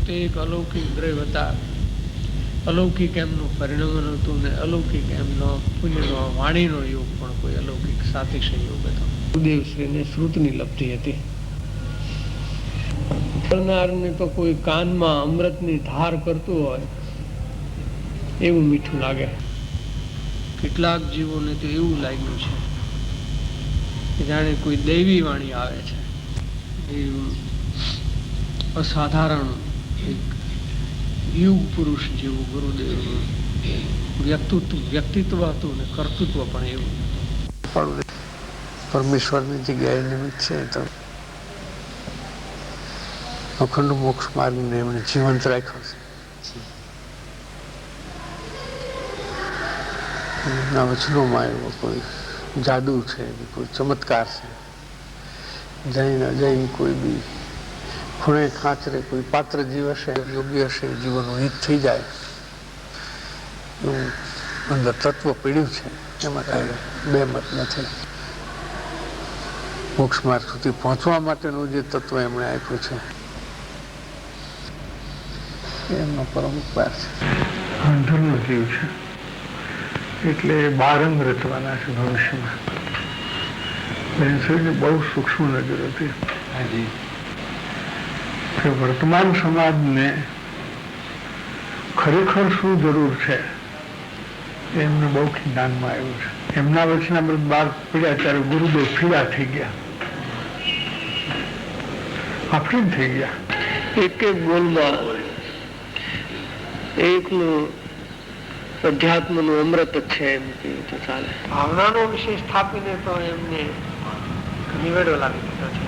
તે એક અલૌકિક દ્રવ્ય હતા. અલૌકિક એમનું પરિણમન હતું ને અલૌકિક એમનો પુણ્યનો વાણીનો યોગ પણ કોઈ અલૌકિક સાતિશય યોગ હતો. ગુરુદેવશ્રીને શ્રુતની લબ્ધિ હતી. કરનારને તો કોઈ કાનમાં અમૃતની ધાર કરતું હોય એવું મીઠું લાગે. કેટલાક જીવોને તો એવું લાગ્યું છે કે જાણે કોઈ દૈવી વાણી આવે છે. એવું અસાધારણ એક યુગ પુરુષ જેવું ગુરુદેવનું વ્યક્તિત્વ હતું ને કર્તૃત્વ પણ એવું. પરમેશ્વરની જગ્યાએ નિમિત્ત છે તો અખંડ મોક્ષ માર્ગને એમણે જીવંત રાખ્યો છે. એમના વચનોમાં એવો કોઈ જાદુ છે, કોઈ ચમત્કાર છે. જઈને અજય કોઈ બી ખૂણે ખાંચરે કોઈ પાત્ર જીવ હશે, યોગ્ય હશે, જીવનનું હિત થઈ જાય એવું અંદર તત્વ પીડ્યું છે. એમાં કાંઈ બે મત નથી. મોક્ષ માર્ગ સુધી પહોંચવા માટેનું જે તત્વ એમણે આપ્યું છે એમનો પરમ ઉપકાર છે. અંધનો જીવ છે એટલે બારંગ રચવાના છે ભવિષ્યમાં. બહુ સૂક્ષ્મ નજર હતી કે વર્તમાન સમાજને ખરેખર શું જરૂર છે એમને બહુ જ્ઞાનમાં આવ્યું છે. એમના વચનામૃત બહાર પડ્યા ત્યારે ગુરુદેવ ફીડા થઈ ગયા, આફરીન થઈ ગયા. એક એક બોલમાં એકનું અધ્યાત્મનું અમૃત જ છે એમ કહ્યું તો ચાલે. ભાવનાનો વિષય સ્થાપીને તો એમને નિવેડો લાવી દીધો છે.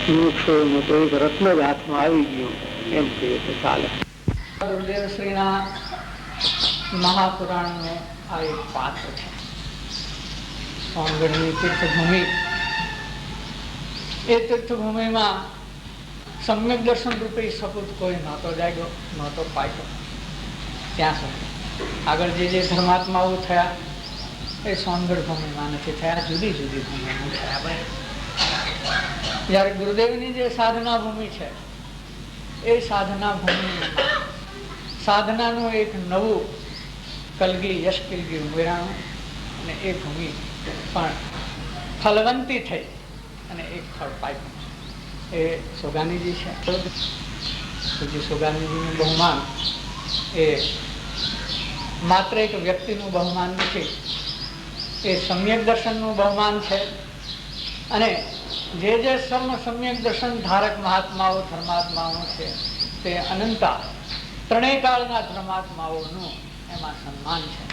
વૃક્ષોનું તો એક રત્ન જ હાથમાં આવી ગયું એમ કહીએ તો ચાલે. ગુરુદેવશ્રીના મહાપુરાણનું આ એક પાત્ર છે. સોનગઢની તીર્થભૂમિ, એ તીર્થભૂમિમાં સમ્યક દર્શન રૂપે સપૂત કોઈ નહોતો જાગ્યો, નહોતો પાક્યો. ત્યાં સુધી આગળ જે ધર્માત્માઓ થયા એ સોનગઢ ભૂમિમાં નથી થયા, જુદી જુદી ભૂમિમાં થયા. જયારે ગુરુદેવની જે સાધના ભૂમિ છે એ સાધના ભૂમિમાં સાધનાનું એક નવું કલગી યશ કલગી ઉમેરાણું અને એ ભૂમિ પણ ફલવંતી થઈ અને એક ફળ પાક્યું છે. એ સોગાનીજી છે. પૂજ્ય સોગાનીજીનું બહુમાન એ માત્ર એક વ્યક્તિનું બહુમાન નથી, એ સમ્યક દર્શનનું બહુમાન છે. અને જે સમ્યક દર્શન ધારક મહાત્માઓ ધર્માત્માઓ છે તે અનંતા ત્રણેય કાળના ધર્માત્માઓનું એમાં સન્માન છે.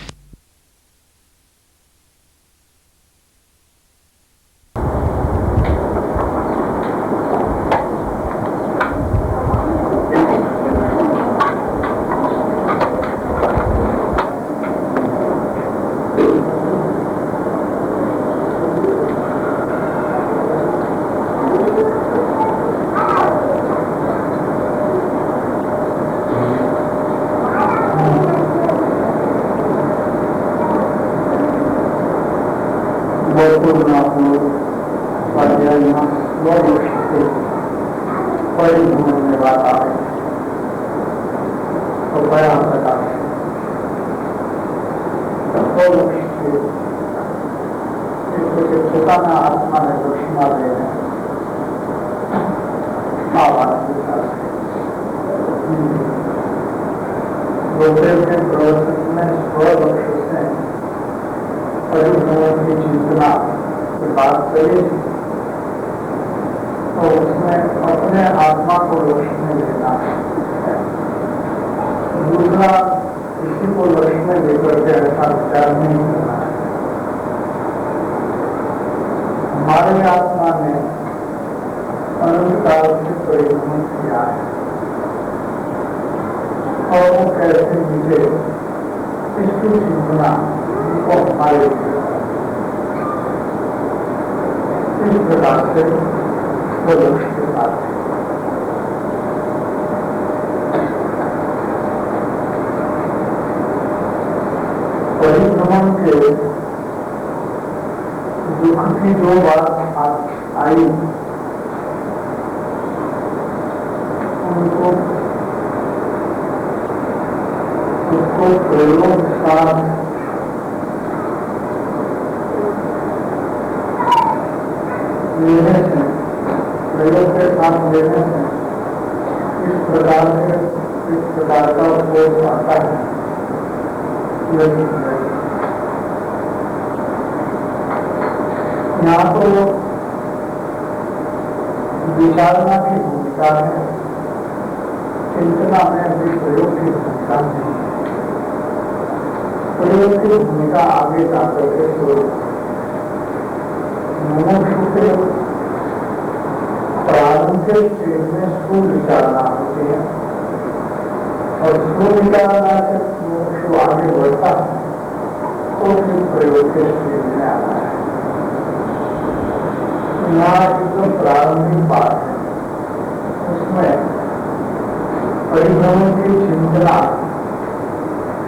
हमारे आत्मा में अनंत काल से परिणमित किया है और वो कैसे मुझे इसकी चिंतना को हमारे इस प्रकार से वो लक्ष्य के साथ परिभ्रमण के दुख की जो बात आई उनको तो प्रयोगों के साथ लेने से, प्रयोग के साथ लेने से इस प्रकार का उपयोग आता है। यहाँ तो विचारना की भूमिका है, चिंतना में अभी प्रयोग की भूमिका नहीं। प्रयोग की भूमिका आगे जाकर के तो मनुष्य के प्रारंभिक स्टेज में सुविचारना होती है और सुविचारना से मनुष्य आगे बढ़ता है तो फिर प्रयोग के स्टेज में आता है। यहाँ एकदम प्रारंभिक बात है, उसमें परिभ्रमण की चिंतना,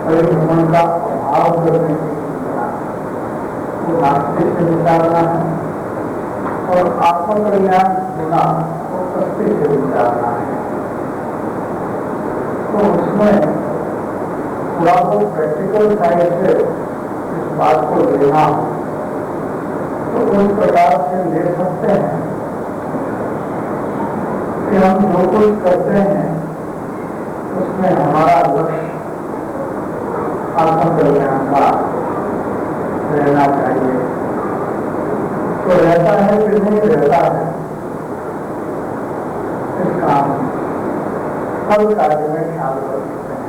परिभ्रमण का अभाव करने की चिंतना वो नास्तिक से विचारना है और आत्मकल्याण होना वो सत्य से विचारना है। तो उसमें थोड़ा वो प्रैक्टिकल साइड से इस बात को लेना तो उस प्रकार से ले सकते हैं कि हम जो कुछ करते हैं उसमें हमारा लक्ष्य आत्मकल्याण का रहना चाहिए। तो रहता है कि नहीं रहता है, इस काम फल कार्य में ख्याल कर सकते हैं।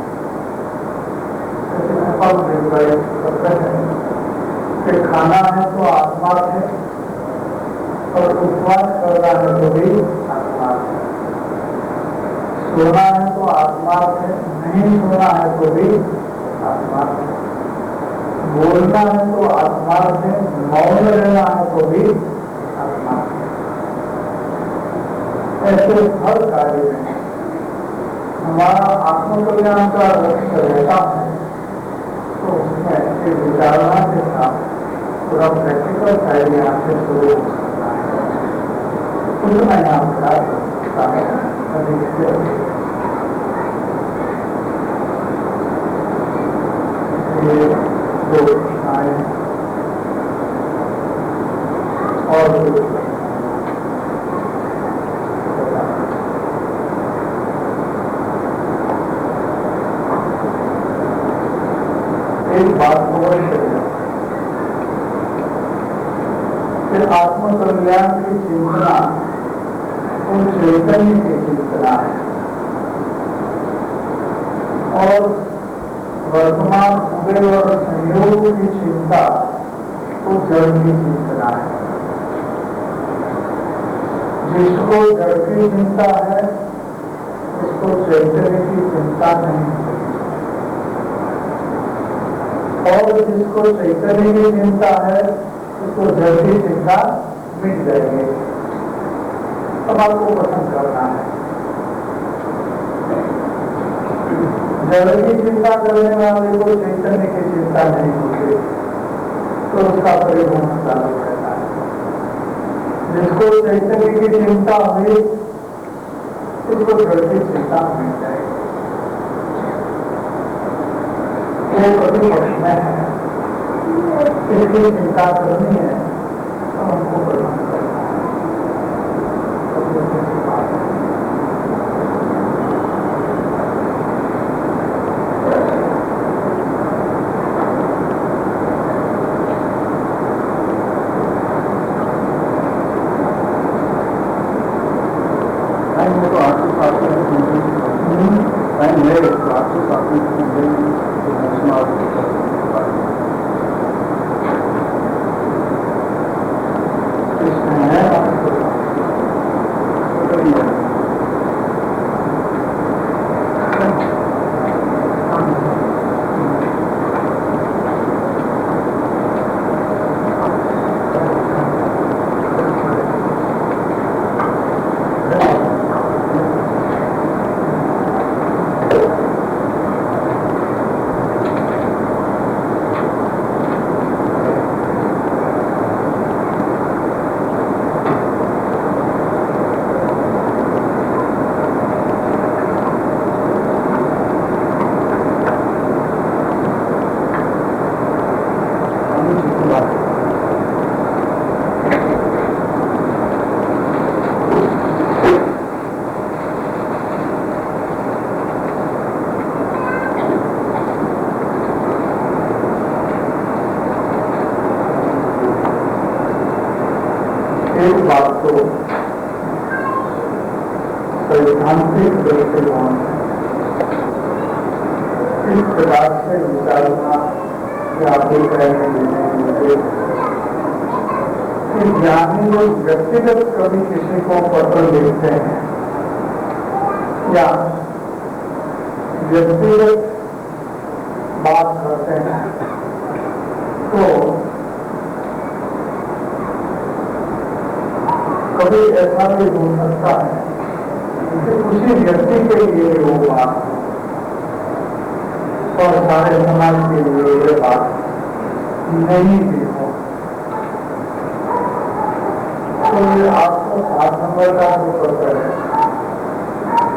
फल निर्धारित करते हैं कि खाना है तो आत्मार्थ है और उपवास करना है तो भी आत्मार्थ है, सोना है तो आत्मार्थ है, नहीं सोना है तो भी आत्मार्थ है, बोलना है तो आत्मार्थ है, मौन रहना है तो भी आत्मार्थ है। ऐसे हर कार्य में हमारा आत्मकल्याण का लक्ष्य रहता है तो उसमें एक विचारणा के साथ पूरा प्रैक्टिकल साइड यहाँ से शुरू हो सकता है। उतना यहाँ का अधिक से दो आए और एक बात फिर आत्मकल्याण की चिंतना उन चैतन्य की चिंतना है और वर्तमान उदय और संयोग की चिंता तो जड़ की चिंतना है। जिसको जड़ की चिंता है उसको चैतन्य की चिंता नहीं और जिसको चैतन्य की चिंता है उसको जड़ की चिंता मिट जाएगी। अब आपको पसंद करना है, जड़ की चिंता करने वाले को चैतन्य की चिंता नहीं होती तो उसका परिभ्रमण चालू रहता है। जिसको चैतन्य की चिंता हुई उसको जड़ की चिंता मिट जाएगी। वो प्रतिपक्ष में है, इसकी चिंता करनी है तो हमको परिभ्रमण करना है। सैद्धांतिक दृष्टिकोण इस प्रकार से विचारना या मुझे कि ज्ञानी लोग व्यक्तिगत कभी किसी को पत्र लिखते हैं या व्यक्तिगत बात करते हैं तो कभी ऐसा भी हो सकता है कि उसी व्यक्ति के लिए वो बात और सारे समाज के लिए ये बात नहीं भी हो। तो ये आपको 7 नंबर का जो पत्र है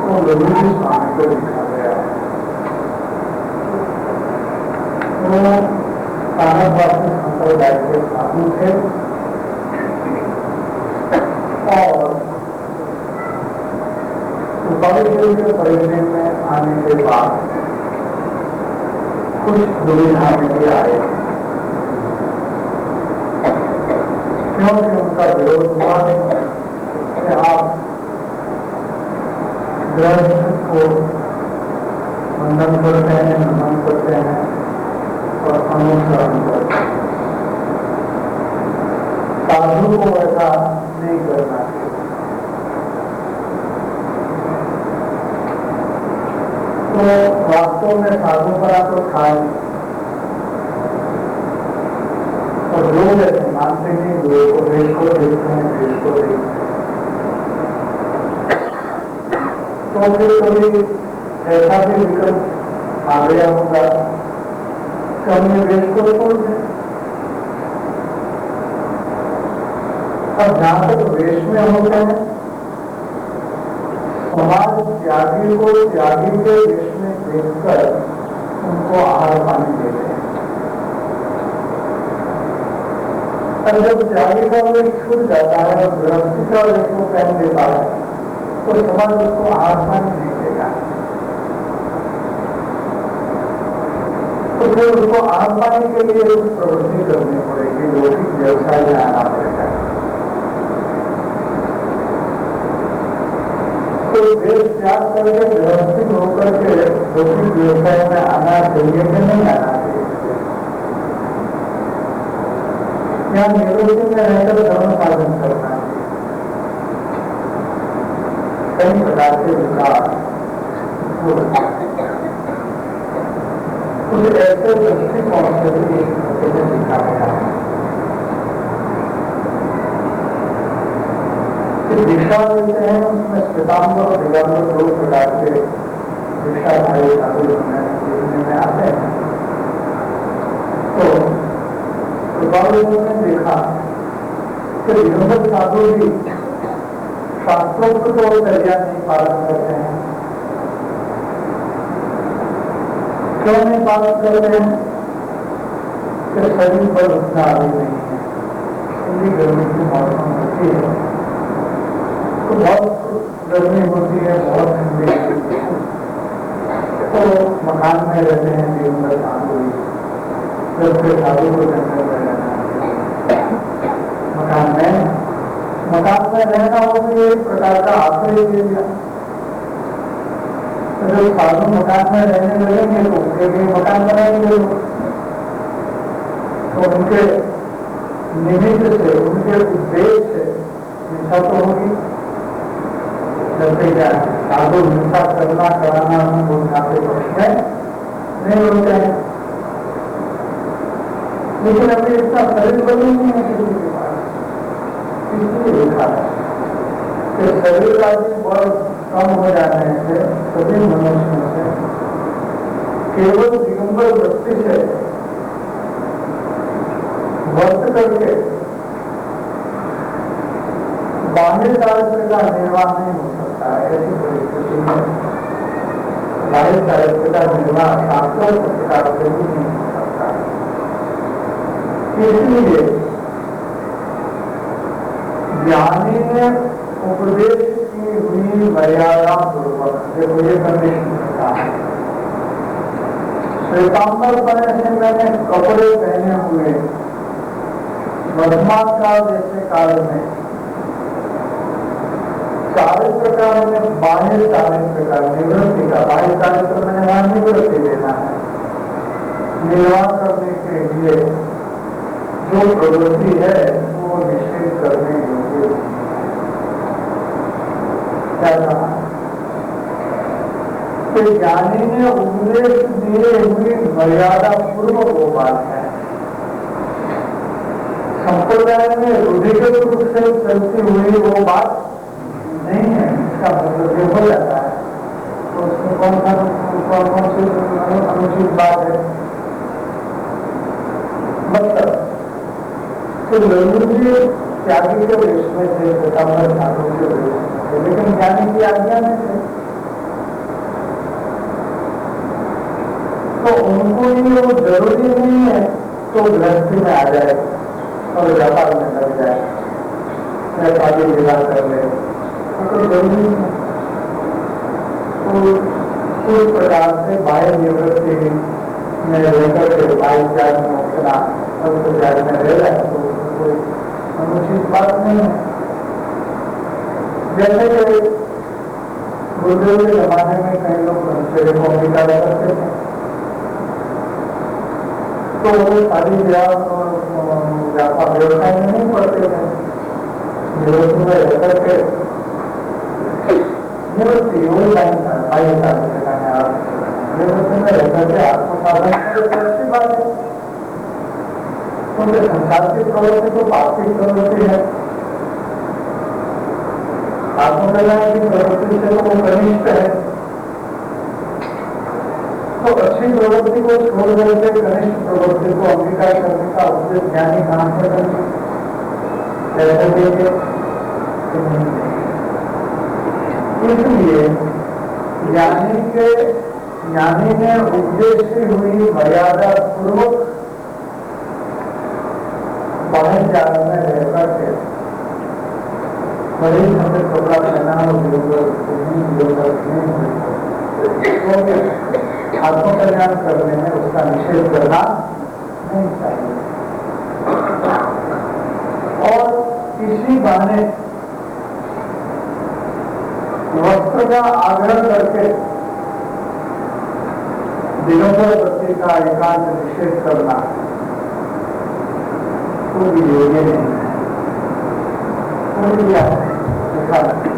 वो लघुजी स्वामी को लिखा गया है। वो कानकवासी संप्रदाय के साधु थे और सुपारी के परिचय में आने के बाद कुछ दुविधा में भी आए क्योंकि उनका विरोध हुआ कि आप ग्रंथ को वंदन करते हैं, नमन करते हैं और अनुसरण करते हैं। साधु को ऐसा नहीं करना चाहिए। तो वास्तव में साधु परा तो था और लोग ऐसे मानते नहीं, लोग को देश को देखते हैं, देश को देखते हैं। तो फिर कभी ऐसा भी विकल्प आ गया होगा कि हमने देश को छोड़ दें। अब जहां तक वेश में होते हैं, समाज त्यागी को त्यागी के वेश में देखकर उनको आहार पानी देते हैं। और जब त्यागी का वेश छूट जाता है और गृहस्थी का वेश को पहन देता है तो समाज उसको आहार पानी नहीं देगा। तो फिर उसको आहार पानी के लिए कुछ प्रवृत्ति करनी पड़ेगी, लौकिक व्यवसाय में आना पड़ेगा। तो देश त्याग करके व्यवस्थित होकर के लौकिक व्यवसाय में आना चाहिए कि नहीं आना चाहिए? या निवृत्ति में रहकर धर्म साधन करना चाहिए? कई प्रकार के विचार कुछ ऐसे दृष्टिकोण से भी लिखा गया है। दीक्षा लेते हैं उसमें श्वेतांबर और दिगंबर 2 प्रकार के दीक्षाधारी साधु देखने में आते हैं। तो कृपालुओं ने देखा कि दिगंबर साधु भी शास्त्रोक्त तो चर्या नहीं पालन करते हैं। क्यों नहीं पालन करते हैं? कि शरीर पर उतना आदि नहीं है, ठंडी गर्मी की मौसम होती है तो बहुत गर्मी होती है, बहुत ठंडी होती है, तो मकान में रहते हैं दिगंबर साधु। जब से साधु को जंगल में रहना मकान में रहना हो तो एक प्रकार का आश्रय ले लिया। तो जब साधु मकान में रहने लगेंगे तो उनके लिए मकान बनाएंगे। तो उनके निमित्त से, उनके उद्देश्य से हिंसा तो होगी। जैसे क्या साधु हिंसा करना कराना उनको उठाते पक्ष में नहीं होते हैं, लेकिन अभी इसका शरीर बल नहीं है किसी के पास। इसलिए लिखा है कि शरीर का भी बल कम हो जाने से सभी मनुष्यों से केवल दिगंबर वृत्ति से वर्त करके बाह्य दारिद्र्य का निर्वाह नहीं हो सकता है। ऐसी परिस्थिति में बाह्य दारिद्र्य का निर्वाह शास्त्रों प्रकार से भी नहीं हो सकता है। इसलिए ज्ञानी ने उपदेश की हुई मर्यादा पूर्वक, देखो ये कंडीशन होता है, श्वेतांबर बने से मैंने कपड़े पहने हुए वर्तमान काल जैसे काल में चारित्र का मैंने बाह्य चारित्र का निवृत्ति का, बाह्य चारित्र मैंने वहां निवृत्ति देना है। निर्वाह करने के लिए जो प्रवृत्ति है वो निषेध करने योग्य क्या कहा कि ज्ञानी ने उपदेश दिए हुई मर्यादा पूर्वक वो बात है। संप्रदाय में रूढ़िगत रूप से चलती हुई वो बात नहीं है, इसका मतलब ये हो जाता है। तो उसमें कौन सी अनुचित बात है? मतलब तो लल्लू जी त्यागी के वेश में थे, पिताम्बर ठाकुर के वेश में थे, लेकिन ज्ञानी की आज्ञा में थे। तो उनको ये वो जरूरी नहीं है तो गृहस्थी में आ जाए और व्यापार में लग जाए या शादी विवाह कर ले, तो जरूरी नहीं है। तो उस प्रकार से बाह्य निवृत्ति में लेकर के बाह्य त्याग में उठना और तो त्याग में रह जाए तो कोई अनुचित बात नहीं है। जैसे कि गुरुदेव के जमाने में कई लोग ब्रह्मचर्य को अंगीकार करते थे, तो वो शादी ब्याह व्यापार व्यवसाय में नहीं पड़ते थे। निवृत्ति में रहकर के निवृत्ति वही टाइम था, बाह्य कार्य का है। निवृत्ति में रहकर के आत्मसाधन अच्छी बात है, क्योंकि संसार की प्रवृत्ति तो पार्थिव प्रवृत्ति है, आत्मकल्याण की प्रवृत्ति से तो वो कनिष्ठ है। तो अच्छी प्रवृत्ति को छोड़ करके कनिष्ठ प्रवृत्ति को अंगीकार करने का उपदेश ज्ञानी कहां से करेंगे? कैसे देंगे? इसलिए ज्ञानी ने उपदेश हुई मर्यादा पूर्वक बाह्य त्याग में रहकर के बड़ी हमें कपड़ा पहना आत्मकल्याण करने में उसका निषेध करना नहीं चाहिए। और इसी बहाने वस्त्र का आग्रह करके दिगंबर वृत्ति का एकांत निषेध करना कोई योग्य नहीं है, कोई लिखा नहीं।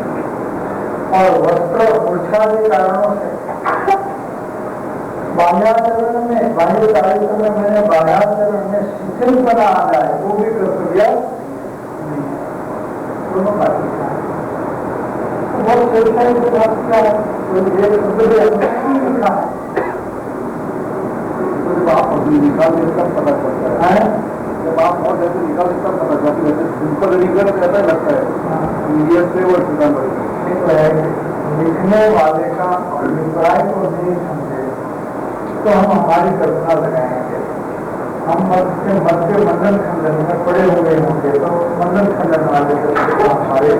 और वस्त्र मूर्छादि कारणों से बाह्याचरण में, बाह्य चारित्र में मैंने बाह्याचरण में शिथिल बना आ जाए वो भी कर्तव्य नहीं है। दोनों बातें बहुत चर्चा है, लिखा है आप अभी निकाल देकर पता चलता है। जब आप बहुत ऐसे निकाल देकर पता चलती है, सिंपल रीजन ऐसा लगता है इंडिया से और लिखने वाले का अभिप्राय को नहीं समझे तो हम हमारी कल्पना लगाएंगे। हम मध्य मंडल खंडन में पड़े हुए होंगे तो मंडल खंडन वाले हमारे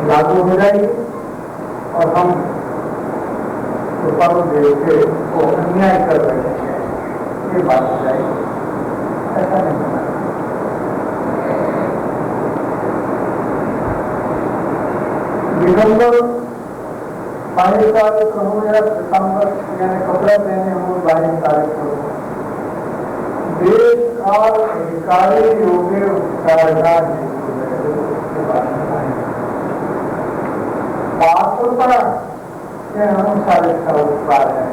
लागू हो जाएगी और हम कृपालु देव के को अन्याय कर रहे हैं, ये बात हो जाएगी। ऐसा नहीं होना। दिगंबर बाह्य चारित्र हो या श्वेतांबर यानी कपड़ा पहने हो बाह्य चारित्र हो, देश काल अधिकारी योग्य उपचार का पात्रता के अनुसार इसका उपचार है।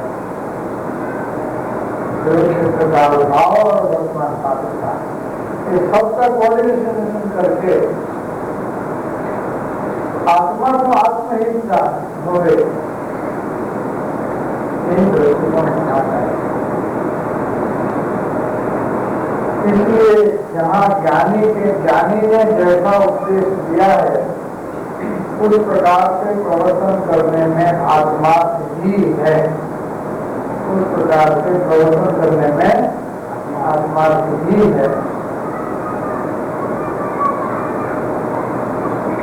क्षेत्र का भाव और वर्तमान पात्रता ये सबका कोऑर्डिनेशन करके आत्मा को आत्महिंसा होवे इन दृष्टिकोण बनाता है। इसलिए जहाँ ज्ञानी ने जैसा उपदेश दिया है उस प्रकार से प्रवर्तन करने में आत्मा ही है, उस प्रकार से प्रवर्तन करने में आत्मा ही है।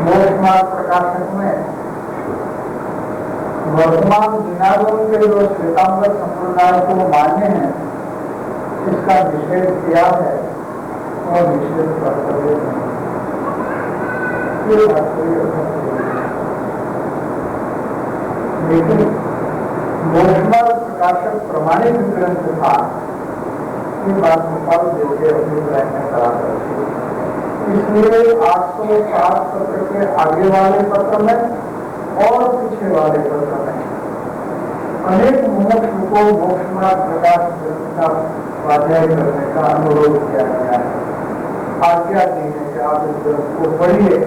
मोक्ष मार्ग प्रकाशक में वर्तमान दिनागम के जो श्वेतांबर संप्रदाय को मान्य है इसका निषेध किया है और निषेध कर्तव्य नहीं। ये बात लेकिन मोक्षमार्ग प्रकाशक प्रमाणित ग्रंथ था, ये बात गोपाल देव के अभिप्राय में करार रखी। इसलिए 807 पत्र के आगे वाले पत्र में और पीछे वाले पत्र में अनेक मोक्ष को मोक्षमार्ग प्रकाश ग्रंथ का स्वाध्याय करने का अनुरोध किया गया है। आज्ञा दी है कि आप इस ग्रंथ को पढ़िए।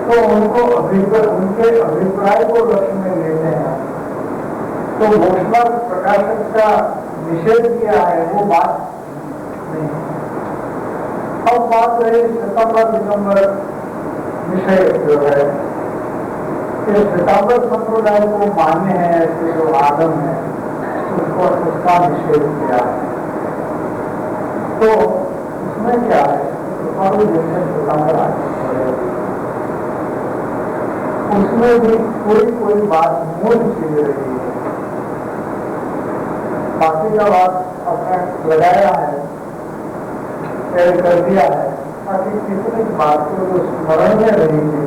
तो उनके अभिप्राय को लक्ष्य में लेते हैं तो मोक्षमार्ग प्रकाशक का निषेध किया है, वो बात नहीं। अब बात रही सितंबर दिसंबर विषय जो है, सितंबर संप्रदाय को मान्य है, ऐसे जो आगम है उसको उसका निषेध किया है। तो उसमें क्या है, जैसे सितंबर उसमें भी कोई बात मूल चीज रही है, बाकी का बात अपने लगाया है, शेयर कर दिया है, ताकि किसी बात को जो स्मरण में रही थी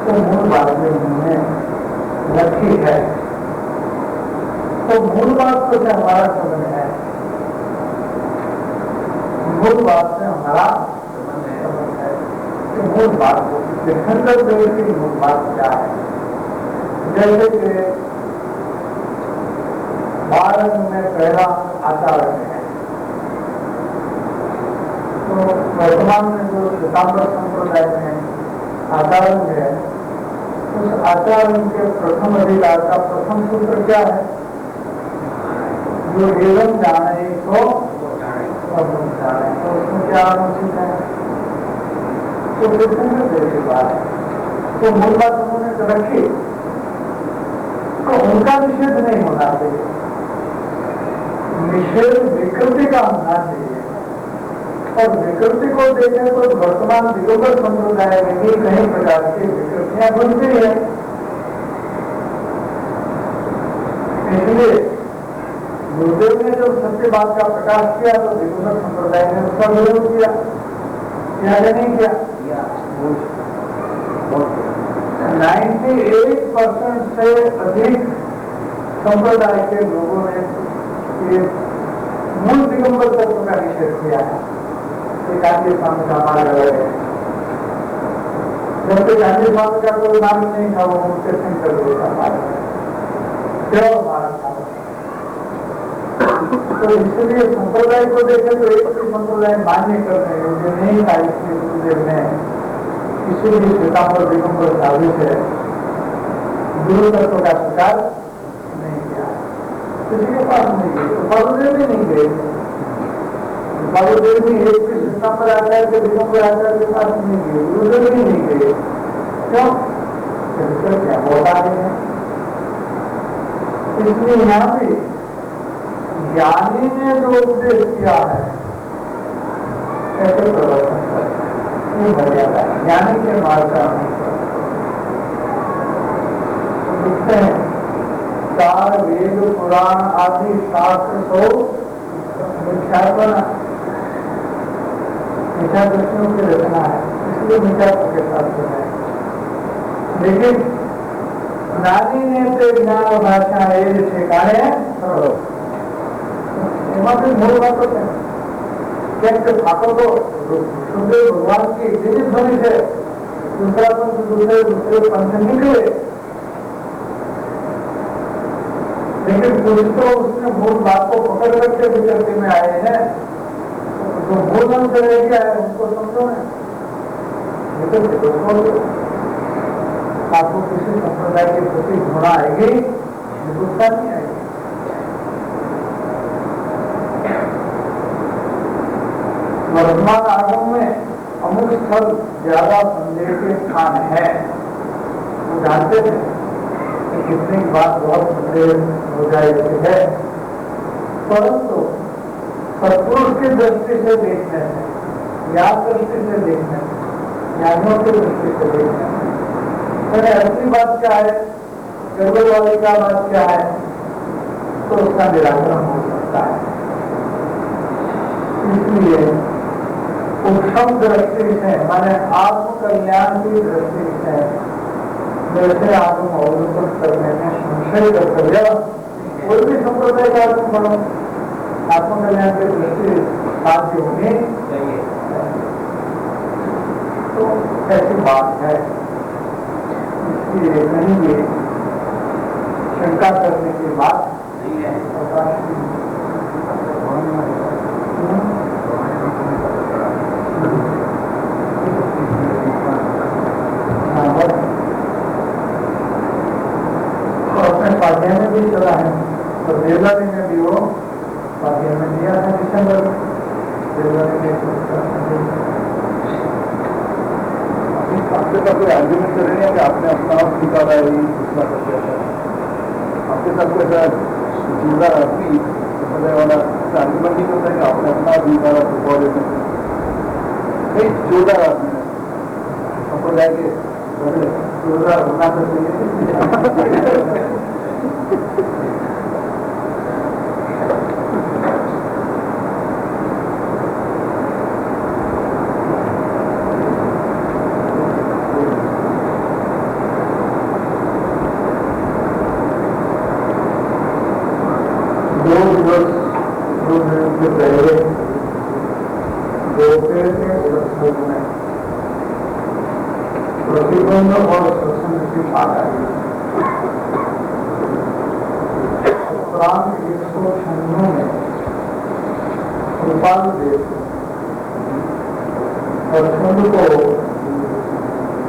तो मूल बात में उन्होंने रखी है। तो मूल बात तो क्या हमारा समझ है, मूल बात से हमारा समझ है कि मूल बात को सिकंदर देव की मूल बात क्या है। जैसे कि भारत में पहला आचार्य है, तो वर्तमान में जो सितंबर संप्रदाय में आचार्य है, उस आचार्य के प्रथम अधिकार का प्रथम सूत्र क्या है, जो एवं जाने तो जाने, तो उसमें क्या अनुचित है, तो देखिए बात है। तो मूल बात उन्होंने रखी, तो उनका निषेध नहीं होना चाहिए, निषेध विकृति का होना चाहिए। और विकृति को देखें तो वर्तमान दिगंबर संप्रदाय में भी कई प्रकार की विकृतियां बनती है। इसलिए गुरुदेव ने जब सत्य बात का प्रकाश किया तो दिगंबर संप्रदाय ने उसका विरोध किया, क्या नहीं किया। 98% से अधिक संप्रदाय के लोगों ने ये मूल दिगंबर तत्व का निषेध किया है। गांधी स्वामी का मार्ग अलग है, जबकि गांधी स्वामी का कोई नाम नहीं था, वो मुझसे सिंह कर देता मार्ग क्यों मार्ग था। तो इसलिए संप्रदाय को देखे तो एक भी संप्रदाय मान्य करने योग्य नहीं था। इसलिए गुरुदेव ने किसी भी सितंबर दिगंबर साधु से गुरु तत्व का स्वीकार नहीं किया, किसी के पास नहीं गए, तो बाबूदेव भी नहीं गए। बाबूदेव भी एक भी सितंबर आचार्य के दिगंबर आचार्य के पास नहीं गए, गुरुदेव भी नहीं गए। क्यों? क्या होता है। इसलिए यहाँ भी ज्ञानी ने जो उपदेश किया है ऐसे प्रवर्तन कर, ये मर्यादा है, ज्ञानी के मार्ग का नहीं लिखते हैं। 4 वेद पुराण आदि शास्त्र तो मिथ्या बना, मिथ्या दृष्टियों की रचना है, इसलिए मिथ्या के साथ है। लेकिन नानी ने तो ज्ञान भाषा ये ठिकाने मूल बात होते हैं। कैसे ठाकुर को सुखदेव भगवान की दिव्य ध्वनि से दूसरा पंथ दूसरे पंथ निकले, लेकिन कुछ तो उसने मूल बात को पकड़ करके विचरती में आए हैं। जो मूल अंश रह गया है उनको समझो है, आपको किसी संप्रदाय के प्रति घृणा आएगी, गुस्सा नहीं आएगी। वर्तमान आगम में अमुक स्थल ज्यादा संदेह के स्थान है, वो जानते थे कि कितनी बात बहुत संदेह हो जाएगी है, परंतु सत्पुरुष की दृष्टि से देखने से, या दृष्टि से देखने से, ज्ञानियों की दृष्टि से देखने से असली बात क्या है, गड़बड़ वाली का बात क्या है, तो उसका निराकरण हो सकता है। इसलिए उत्तम दृष्टि से, माने आत्म कल्याण की दृष्टि से जैसे आगम अवलोकन करने में संशय कर्तव्य कोई भी संप्रदाय का आत्मकल्याण की दृष्टि साध्य होनी चाहिए। तो ऐसी बात है, इसलिए कहीं भी शंका करने की बात नहीं है। अपने पाठ्य में भी चला है, तो देवलानी में भी वो पाठ्य में दिया है दिसंबर देवलानी में। आपके साथ कोई आर्ग्यूमेंट कर रहे हैं कि आपने अपना आप निकाला है, दूसरा कर दिया था? आपके साथ कोई ऐसा जोरदार आदमी वाला आर्ग्यूमेंट नहीं करता है कि आपने अपना आप निकाला तो नहीं? जोरदार आदमी है संप्रदाय के जोरदार होना चाहिए। पहले दोपहर के उत्सव में प्रतिबंध और शोषण की बात आई। उपरांत 196 में कृपाल देव प्रसंग को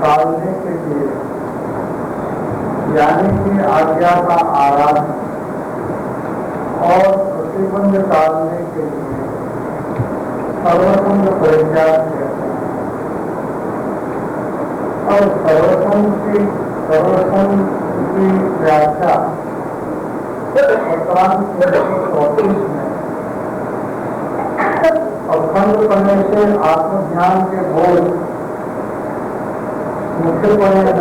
टालने के लिए यानी कि आज्ञा का आराधन और प्रतिबंध टालने के लिए सर्वसंग परित्याग करते हैं। और सर्वसंग की व्याख्या उत्तरांत 134 में अखंड पढ़ने से आत्मज्ञान के बोध मुख्य पढ़ने न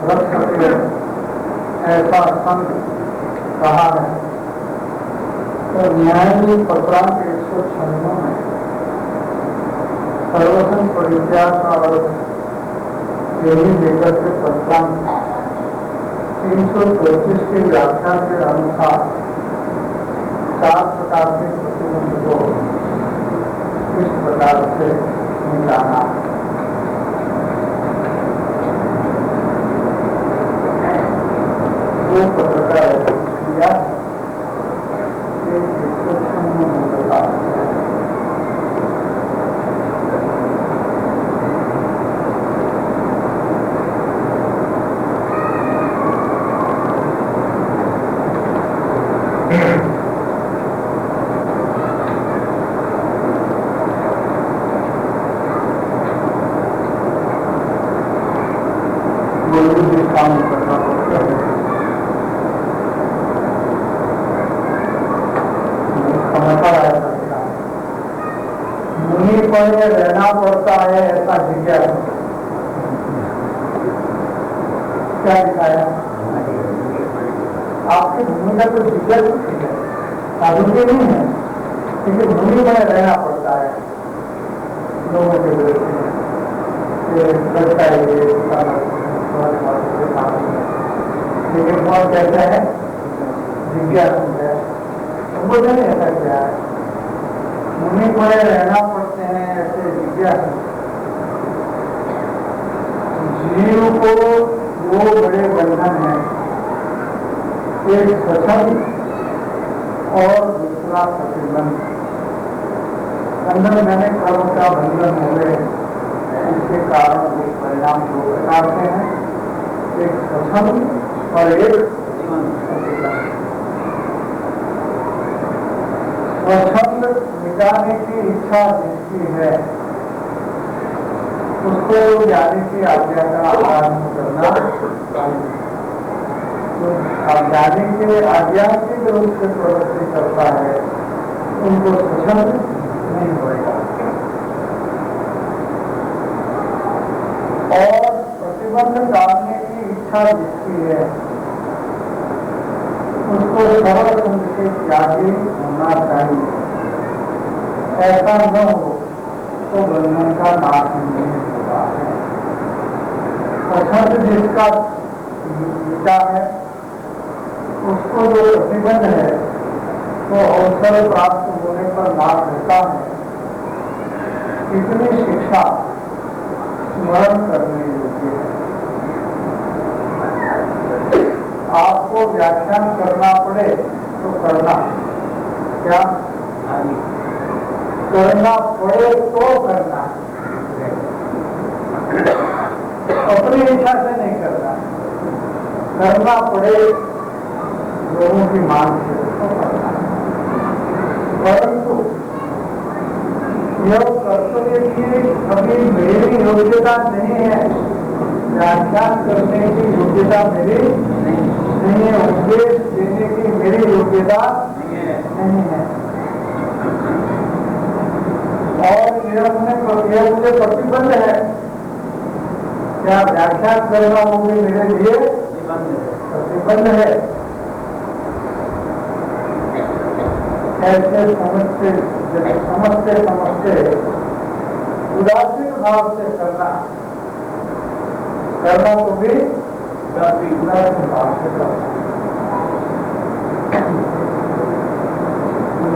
रख सके ऐसा संत कहा है। तो न्याय पत्रांत 196 में सर्वसंग परित्याग का अर्थ यही लेकर के पत्रांत 334 की व्याख्या के अनुसार 4 प्रकार के प्रतिबंध को इस प्रकार से मिटाना। दो पत्रकार किया काम करना पड़ता है। मुनि पर रहना पड़ता है ऐसा जिज्ञासा क्या दिखाया? आपकी भूमिका तो जिज्ञासा है, साधु की नहीं है, लेकिन मुनि पर रहना पड़ता है लोगों के दृष्टि में लगता है ये लेकिन कौन कहता है जिज्ञासु है, उनको नहीं ऐसा क्या है। मुनि पड़े रहना पड़ते हैं ऐसे जिज्ञासु। जीव को दो बड़े बंधन हैं, एक स्वच्छंद और दूसरा प्रतिबंध। बंधन मैंने कर्म का बंधन हो गए, इसके कारण कुछ परिणाम दो प्रकार के हैं, एक स्वच्छंद और एक प्रतिबंध। स्वच्छंद मिटाने की इच्छा जिसकी है उसको ज्ञानी की आज्ञा का पालन करना चाहिए। तो ज्ञानी के आज्ञा के रूप से प्रवृत्ति करता है उनको स्वच्छंद नहीं होगा। और प्रतिबंध डालने की इच्छा जिसकी है उसको सर्व संग से त्यागी होना चाहिए। ऐसा न हो तो बंधन का नाश नहीं होगा। जिसका विचार है उसको जो प्रतिबंध है वो अवसर प्राप्त होने पर लाभ रहता है, इतनी शिक्षा स्मरण करने योग्य है। आपको व्याख्यान करना पड़े तो करना, क्या करना पड़े तो करना, अपनी इच्छा से नहीं करना, करना पड़े लोगों की मांग से तो करना। परंतु यह कर्तव्य की कभी मेरी योग्यता नहीं है, व्याख्यान करने की योग्यता मेरी नहीं है, उपदेश देने की मेरी योग्यता नहीं है। और यह मुझे प्रतिबंध है, क्या व्याख्यान करना वो भी मेरे लिए प्रतिबंध है। ऐसे समझते उदासीन भाव से करना तो भी उदासीन भाव से करना।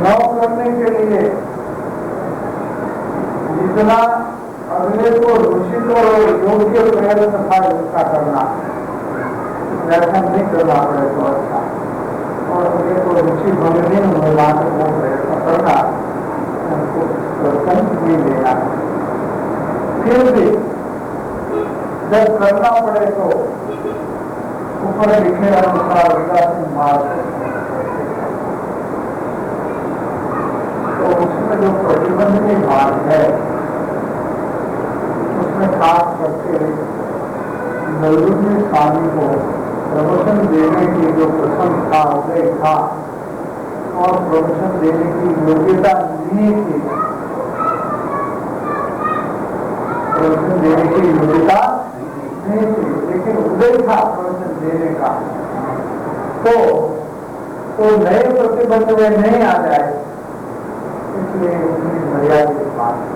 न करने के लिए जितना अगले को रुचित और योग्य प्रयत्न था उसका करना, व्याख्यान नहीं करना पड़े तो अच्छा, और अगले को रुचि भंगनी मात्र को प्रयत्न करना, उनको दर्शन नहीं देना। फिर भी जब करना पड़े तो ऊपर लिखे अनुसार उदासीन भाव से, तो उसमें जो प्रतिबंध की भाग है उसमें खास करके नवयुगी स्वामी को प्रवचन देने की जो प्रसंग था, उदय था, और प्रवचन देने की योग्यता नहीं थी, प्रवचन देने की योग्यता नहीं थी, लेकिन उदय था प्रवचन देने का, तो नए प्रतिबंध में नहीं आ जाए, इसलिए उतनी मर्यादित बात है।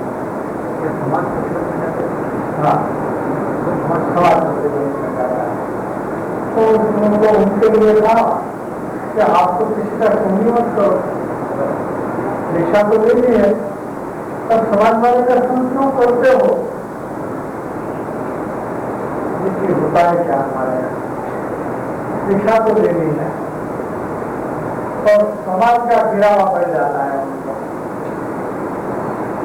हाँ, समाज प्रतिबंध में जाता है तो उनको उनके लिए था कि आपको किसी का सुनी मत करो, दीक्षा तो लेनी है, तब समाज वाले का सुन क्यों करते हो? देखिए होता है क्या हमारे दीक्षा तो लेनी है और समाज का गिरावा बढ़ जाता है उनको।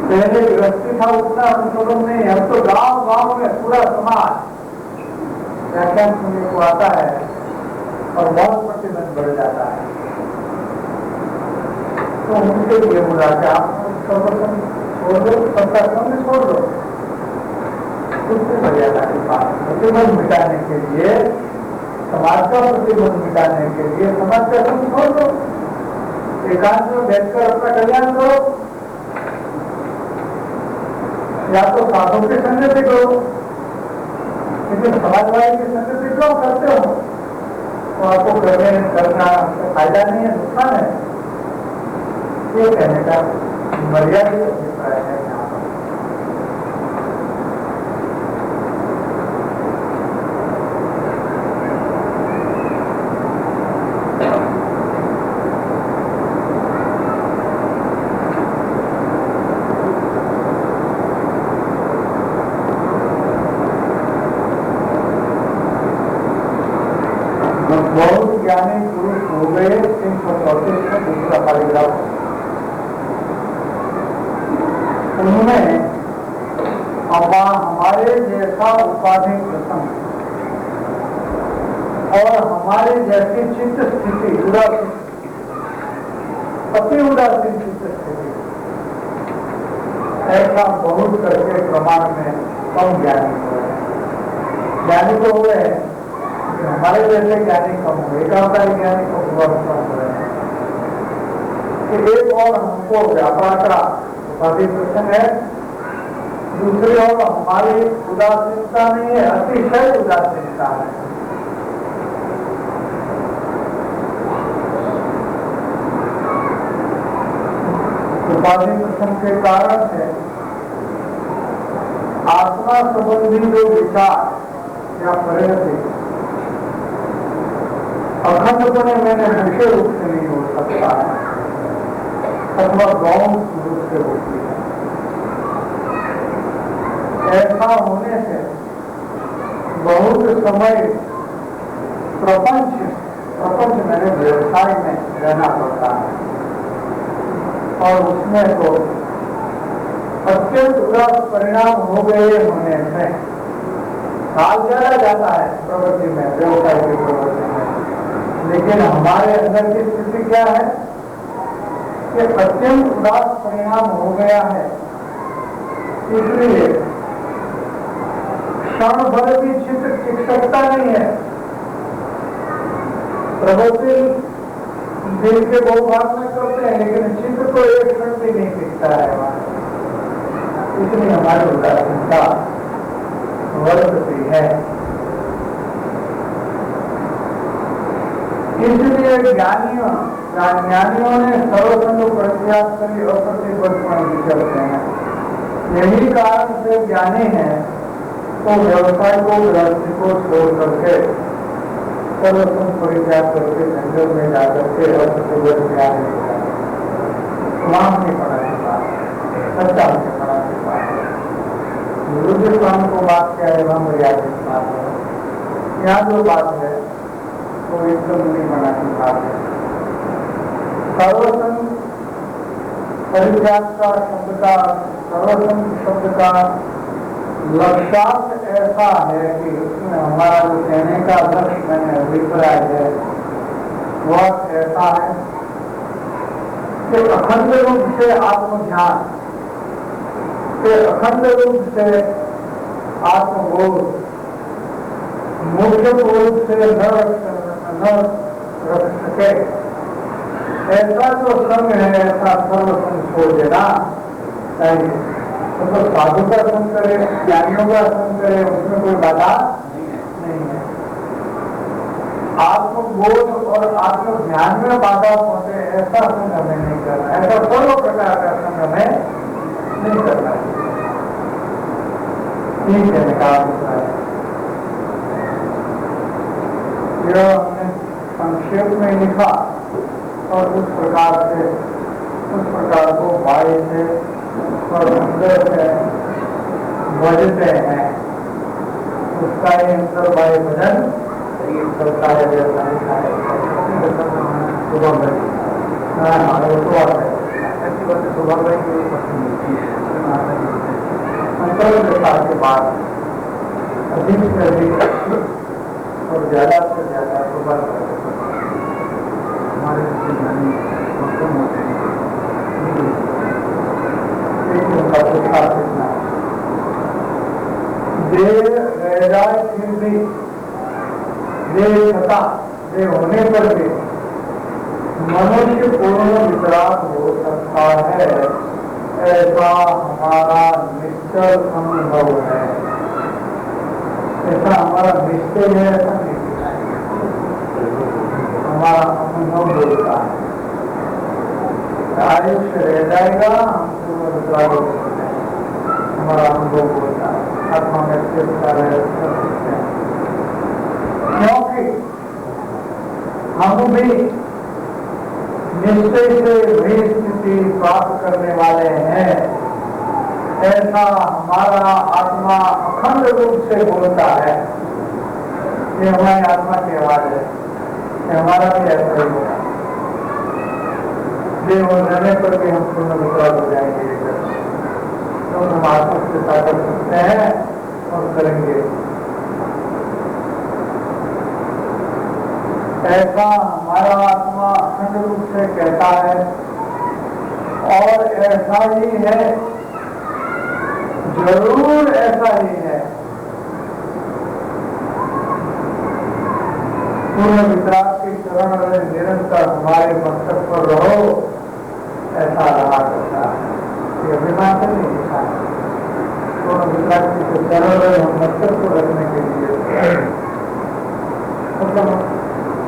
पहले गृहस्थी था उतना अनुकूलन नहीं, अब तो गांव गांव में पूरा समाज व्याख्यान सुनने को आता है और बहुत प्रतिबंध बढ़ जाता है। तो उनके लिए बोला कि आप प्रवचन छोड़ दो, सबका संग छोड़ दो, उससे मर्यादा की बात। प्रतिबंध मिटाने के लिए, समाज का प्रतिबंध मिटाने के लिए समाज का संग छोड़ दो, एकांत में बैठकर अपना कल्याण करो, या तो साधु के संगति करो, लेकिन समाजवादी की संगति क्यों करते हो? तो आपको करना फायदा नहीं है, नुकसान है, ये कहने का मर्यादित अभिप्राय है यहाँ पर। बहुत ज्ञानी पुरुष हो गए 334 में दूसरा पैराग्राफ। उनमें हमारे जैसा उपाधि प्रसंग और हमारे जैसी चित्त स्थिति, उदासीन, अति उदासीन चित्त स्थिति, ऐसा बहुत करके प्रमाण में कम ज्ञानी हुए हैं। ज्ञानी तो हुए हैं, हमारे जैसे ज्ञानी कम हुए, एकांतकारी ज्ञानी को बहुत कम हुए हैं। कि एक और हमको व्यापार का उपाधि प्रसंग है, दूसरी ओर हमारी उदासीनता नहीं है, अतिशय उदासीनता है। उपाधि प्रसंग के कारण है आत्मा संबंधी जो विचार या परिणति अखंडपणे मैंने मुख्य रूप से नहीं हो सकता है अथवा गौण रूप से होती है। ऐसा होने से बहुत समय प्रपंच मैंने व्यवसाय में रहना पड़ता है और उसमें तो अत्यंत उदास परिणाम हो गए होने से काल चला जाता है प्रवृत्ति में, व्यवसाय की प्रवृत्ति में। लेकिन हमारे अंदर की स्थिति क्या है कि अत्यंत उदास परिणाम हो गया है, इसलिए क्षण भर भी चित्त टिक सकता नहीं है। प्रवृत्ति दिल के बहुभाग में करते हैं, लेकिन चित्त तो एक क्षण भी नहीं टिकता है हमारे, इसलिए हमारी उदासीनता वर्धती है। इसलिए ज्ञानियों ने सर्वसंग परित्याग करी अप्रतिबद्धपण विचरते हैं। यही कारण से ज्ञानी है तो व्यवसाय को, गृहस्थी को छोड़ करके सर्वसंग परित्याग करके जंगल में जाकर के अप्रतिबद्ध ज्ञान नहीं पढ़ा सकता, सच्चा नहीं पढ़ा सकता। विरुद्ध स्वामी को बात क्या है, वह मर्यादित बात है। यहाँ जो बात है वो एकदम नहीं बना की बात है। सर्वसंग परित्याग का सर्वसंग शब्द का लक्ष्यार्थ ऐसा है कि उसमें हमारा जो कहने का लक्ष्य मैंने अभिप्राय है वह ऐसा है कि अखंड रूप से आत्मध्यान, के अखंड रूप से आत्मबोध, मुख्य रूप से न रख सके ऐसा जो संग है, ऐसा सर्वसंग छोड़ देना चाहिए। तो साधु का संग करे, ज्ञानियों का संग करे, उसमें कोई बाधा नहीं है। आत्मबोध और आत्मध्यान में बाधा पहुंचे ऐसा संग हमें नहीं करना, ऐसा सर्व प्रकार का संग हमें नहीं करना। ठीक है, निकाल यह हमने संक्षेप में लिखा और उस प्रकार को बाई से और अंदर से बजते हैं, उसका ही अंतर बाई भजन करता है। जैसा लिखा है सुबह भाई, सुबह भाई की अंतर के बाद अधिक से अधिक और ज्यादा से ज्यादा सुबह हमारे मौसम होते हैं। देह रह जाए फिर भी, देह छता देह होने पर भी मनुष्य पूर्ण वितराग हो सकता है, ऐसा हमारा निश्चल अनुभव है। ऐसा हमारा निश्चय है, ऐसा नहीं हमारा अनुभव बोलता है। आयुष्य रह जाएगा, हम पूर्ण वितराग हो सकते हैं, हमारा अनुभव बोलता है। आत्मा में स्थिर कर सकते हैं, क्योंकि हम भी निश्चय से वही स्थिति प्राप्त करने वाले हैं। ऐसा हमारा आत्मा अखंड रूप से बोलता है। ये हमारी आत्मा की आवाज है, हमारा भी ऐसा ही होगा। देह हो जाने पर भी हम पूर्ण विश्वास हो जाएंगे, तो हम आत्मस्थिरता कर सकते हैं और करेंगे। ऐसा हमारा आत्मा अखंड रूप से कहता है और ऐसा ही है, जरूर ऐसा ही है। पूर्ण वितराग के चरण में निरंतर हमारे मस्तक पर रहो, ऐसा रहा करता है। ये अभिमान से नहीं लिखा है। पूर्ण वितराग के चरण में हम मस्तक को रखने के लिए मतलब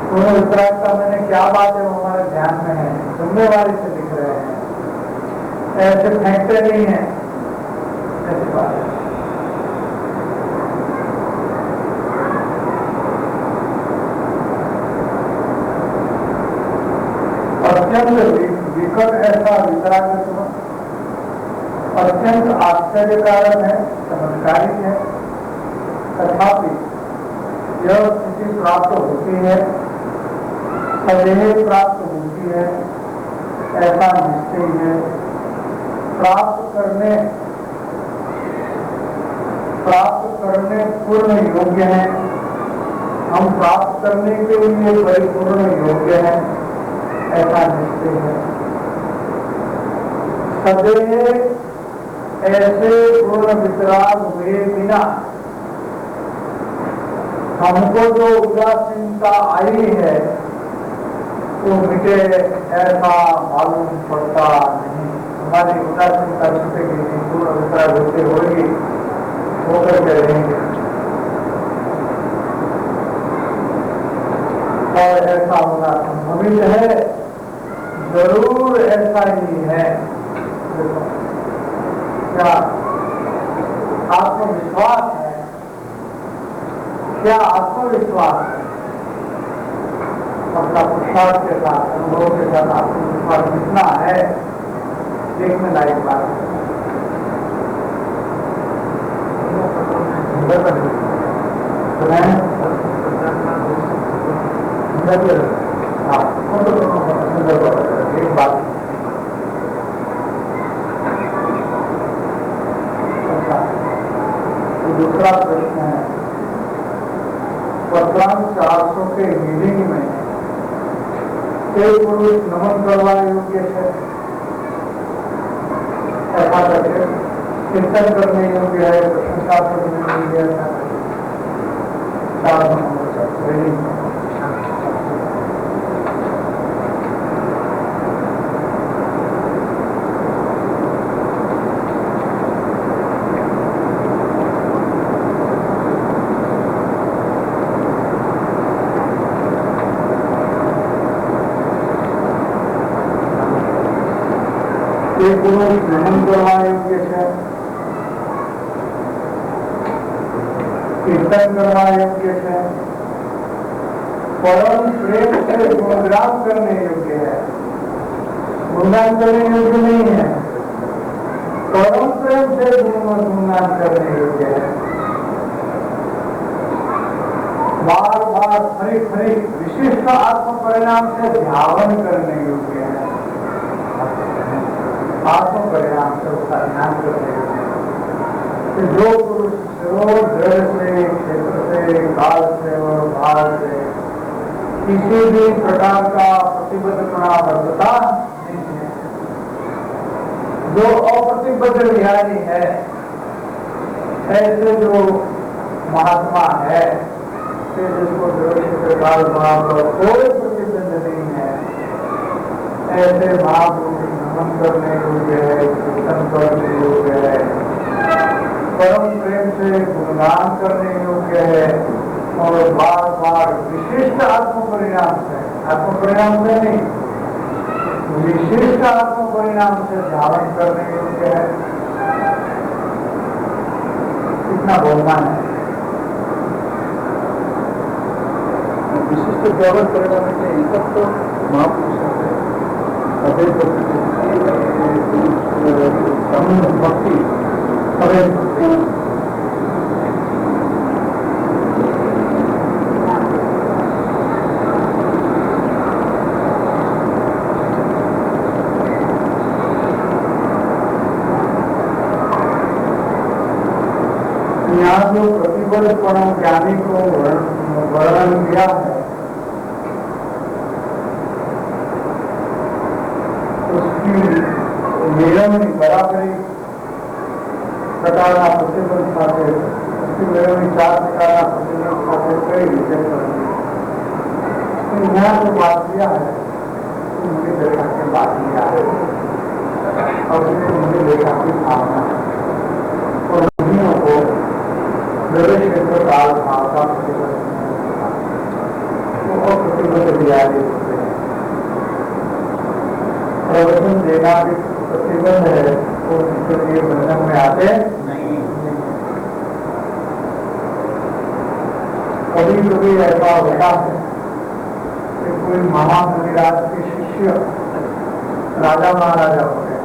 पूर्ण वितराग का मैंने क्या बात है वो हमारे ध्यान में है, जिम्मेवारी से लिख रहे हैं, ऐसे फेंकते नहीं है, ऐसी बात है। वितरागित्व अत्यंत आश्चर्यकारक है, चमत्कारिक है। तथापि यह स्थिति प्राप्त होती है, सदैव प्राप्त होती है, ऐसा निश्चय है। प्राप्त करने पूर्ण योग्य है, हम प्राप्त करने के लिए परिपूर्ण योग्य है, ऐसा निश्चय है। सदैव ऐसे पूर्ण वितराग हुए बिना हमको जो उदासीनता आई है वो मिटे ऐसा मालूम पड़ता नहीं। हमारी उदासीनता छूटेगी नहीं, पूर्ण वितराग होते होगी, होकर के रहेंगे। और ऐसा होना संभवित है, जरूर ऐसा ही है। क्या आत्मविश्वास है? क्या आत्मविश्वास है? अपना पुरुषार्थ के साथ, अनुभव के साथ आत्मविश्वास कितना है, देखने लायक बात है। एक बात दूसरा प्रश्न है, पत्रांक 400 के मीटिंग में एक पुरुष नमन करवा योग्य है, ऐसा करके कीर्तन करने योग्य है, प्रशंसा करने योग्य है। एक पुरुष नमन करवा योग्य है, कीर्तन करवा योग्य है, परम प्रेम से गुणगान करने योग्य है। गुणगान करने योग्य नहीं है, परम प्रेम से गुणगान करने योग्य है। बार बार फरी विशिष्ट आत्म परिणाम से ध्यान करने योग्य है। आत्म परिणाम से उसका ध्यान करने योग्य। जो पुरुष दृढ़ से, क्षेत्र से, काल से और भाव से किसी भी प्रकार का प्रतिबद्धता नहीं है, जो अप्रतिबद्ध विहारी है, ऐसे जो महात्मा है, जिसको दृढ़ क्षेत्र काल भाव का कोई प्रतिबंध नहीं है, ऐसे महापुरुष नमन करने योग्य है, कीर्तन करने योग्य है, परम प्रेम से गुणगान करने योग्य है और बार बार विशिष्ट आत्म परिणाम से नहीं, विशिष्ट आत्म परिणाम से धारण करने योग्य है। कितना बहुमान है। विशिष्ट धारण परिणाम है, एक तो महापुरुष भक्ति यहाँ जो प्रतिबद्ध ज्ञानी को वर्णन किया है, મેળવણી બરાબરી પ્રકારના પ્રતિબંધ સાથે મેળવણી 4 પ્રકારના પ્રતિબંધ સાથે કઈ રીતે કરવી। यहाँ जो बात किया है मुझे देखा के बात किया है और मुझे देखा की भावना है और उन्हीं को मेरे क्षेत्र काल भाव का प्रतिबंध वो प्रतिबंध दिया होते हैं। प्रवचन देना भी प्रतिबंध है, वो इसके बंधन में आते नहीं। कभी कभी ऐसा होता है कि कोई महामुनिराज के शिष्य राजा महाराजा होते हैं,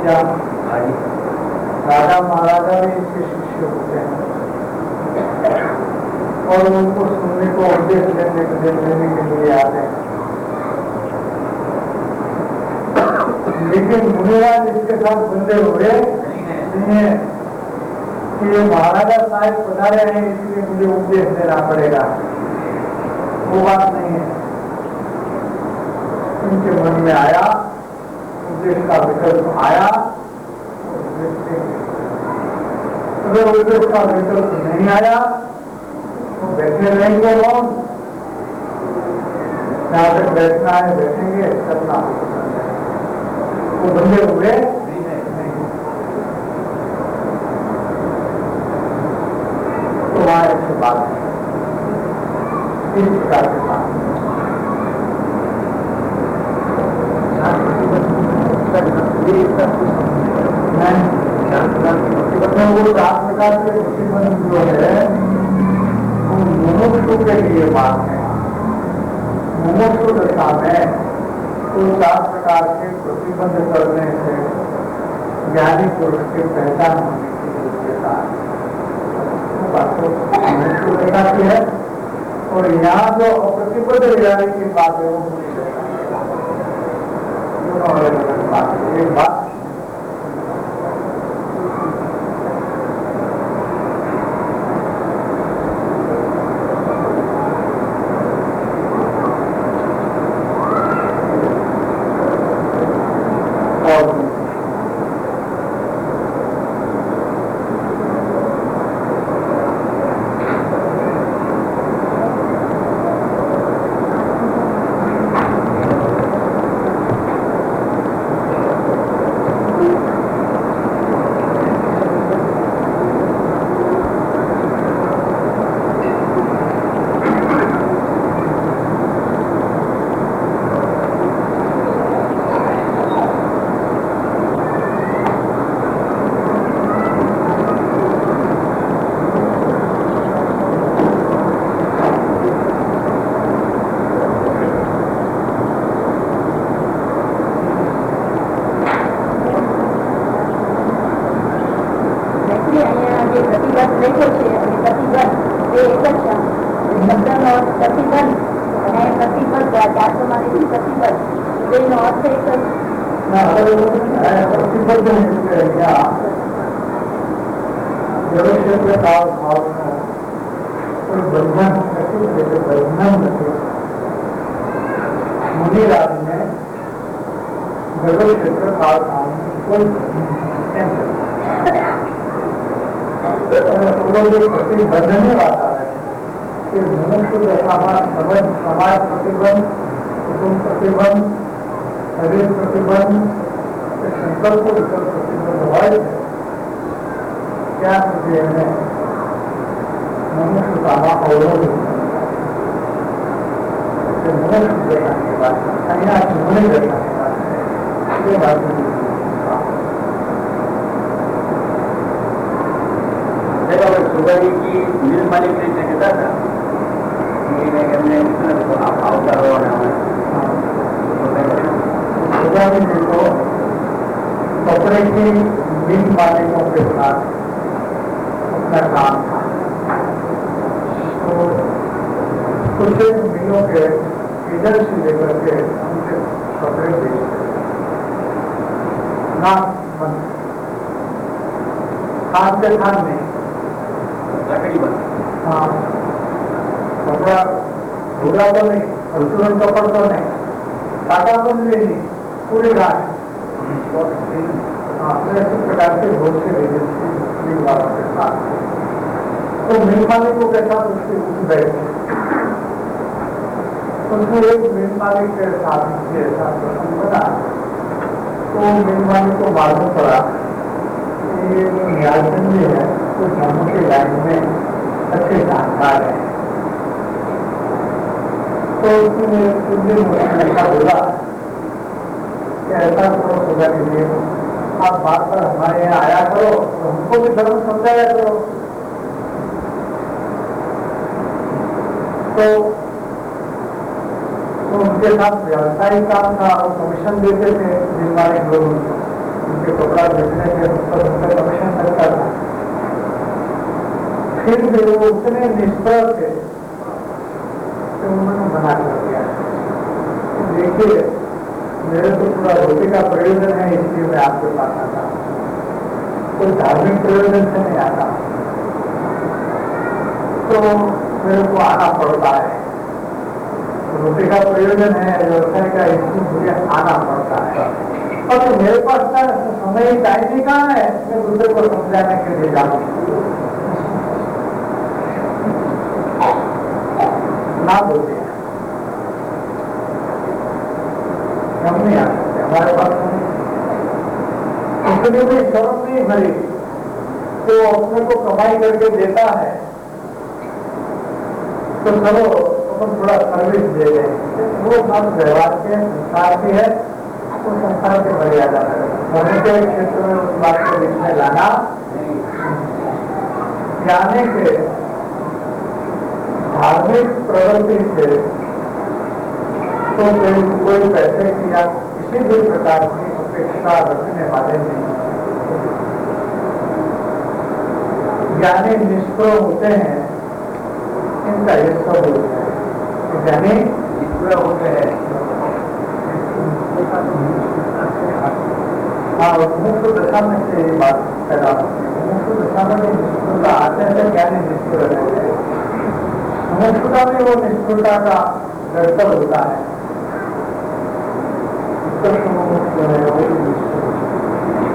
क्या हाँ जी। राजा महाराजा भी इसके शिष्य होते हैं और उनको सुनने को उपदेश लेने के लिए आते हैं। लेकिन मुनिराज इसके साथ बंधे हुए नहीं है कि ये महाराजा साहब पधारे हैं इसलिए मुझे उपदेश देना पड़ेगा, वो बात नहीं है। उनके मन में आया, उपदेश का विकल्प आया, अगर उपदेश का विकल्प नहीं आया तो बैठे रहेंगे कौन? जहाँ तक बैठना है बैठेंगे, करना वो बंधे हुए नहीं। तो वहां अच्छी बात है, इस प्रकार के बात वो 4 प्रकार के प्रतिबंध जो है वो मुमुक्षु के लिए बात है। मुमुक्षु दशा में तो 4 प्रकार के प्रतिबंध करने से ज्ञानी पुरुष की पहचान होने की योग्यता है। बात तो मुमुक्षु दशा की है और यहाँ जो अप्रतिबद्ध ज्ञानी की बात है वो मुनि दशा की बात है। दोनों अलग अलग बात है। एक बात मुनिराज ने जगत क्षेत्र काल कोई प्रतिबंधने वाला है कि मनुष्य समाज प्रतिबंध, कुटुंब प्रतिबंध, शरीर प्रतिबंध, संकल्प विकल्प प्रतिबंध है क्या है मनुष्य का अवरोध मनुष्य देखा की बात मुनि देखा की बात है। ये बात सुबह की मिल मालिक ने कहता था आप आवता हो देखो कपड़े की मिल मालिकों के साथ अपना काम था तो कुछ मिलों के एजेंसी लेकर के उनके कपड़े बेचते ना खान के खान नहीं लकड़ी बन हाँ कपड़ा धोला तो नहीं और तुरंत कपड़ तो नहीं टाटा तो नहीं पूरी घाट इसी प्रकार के बहुत से एजेंसी मिल वालों के साथ तो मिल मालिकों के साथ उसके उठ गए उसमें एक मिल मालिक के साथ ऐसा प्रसंग बना तो मिल मालिक को मालूम पड़ा कि ये जो न्यायचंद जी है तो जम्मू के लाइन में अच्छे जानकार है तो उसने कुछ दिन ऐसा बोला कि ऐसा करो सुधा लीजिए आप बात पर हमारे यहाँ आया करो तो हमको भी धर्म समझाया करो तो उनके साथ व्यवसायिक काम था और कमीशन देते थे जिन वाले लोग उनके कपड़ा बेचने के ऊपर उनका कमीशन लगता था। फिर भी वो उतने निष्प्रह थे तो उन्होंने मना कर दिया। देखिए मेरे तो पूरा रोटी का प्रयोजन है, इसलिए मैं आपके पास आता हूँ, कोई धार्मिक प्रयोजन से नहीं आता, तो मेरे को आना पड़ता है। रोटी का प्रयोजन है, व्यवसाय का, इसलिए मुझे आना पड़ता है। और तो मेरे पास का समय टाइम ही कहाँ है, मैं दूसरे को समझाने के लिए जाऊँ ना बोलते हम नहीं आ सकते, हमारे पास नहीं। इसलिए भी शर्म नहीं भरी, तो अपने को कमाई करके देता है तो चलो अपन थोड़ा सर्विस दे दें। वो बात व्यवहार के संसार की है, तो संसार के मर्यादा है, धर्म के क्षेत्र में उस बात को बीच में लाना जाने के धार्मिक प्रवृत्ति से तो कोई पैसे की या किसी भी प्रकार की अपेक्षा रखने वाले नहीं। ज्ञानी निष्प्रह होते हैं, इनका ये सब होता है। ज्ञानी निष्प्रह होते हैं, हाँ, मुक्त दशा में से ये बात पैदा होती है। मुक्त दशा में जो निष्ठुरता आते हैं, ज्ञानी निष्ठुर रहते हैं। मुक्तता में वो निष्ठुरता का दर्शन होता है।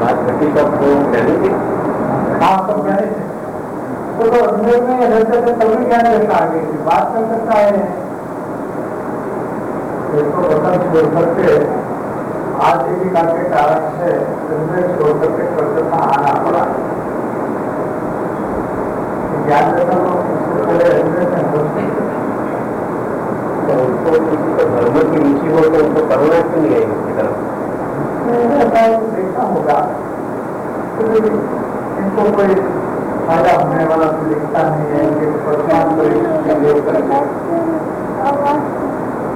बात घटी कब वो ज्ञानी थी? हाँ, सब ज्ञानी थे। तो अंदर में रहते थे तभी ज्ञान रहता आगे की बात कर सकता है। इसको वतन छोड़ करके आजीविका के कारण से छोड़ करके कलकत्ता आना पड़ा। ज्ञान रहता तो उससे पहले धर्म की रुचि हो तो उनको करुणा क्यों नहीं आई उसकी तरफ? देखना होगा, इनको कोई फायदा होने वाला तो दिखता नहीं है। इनके वर्तमान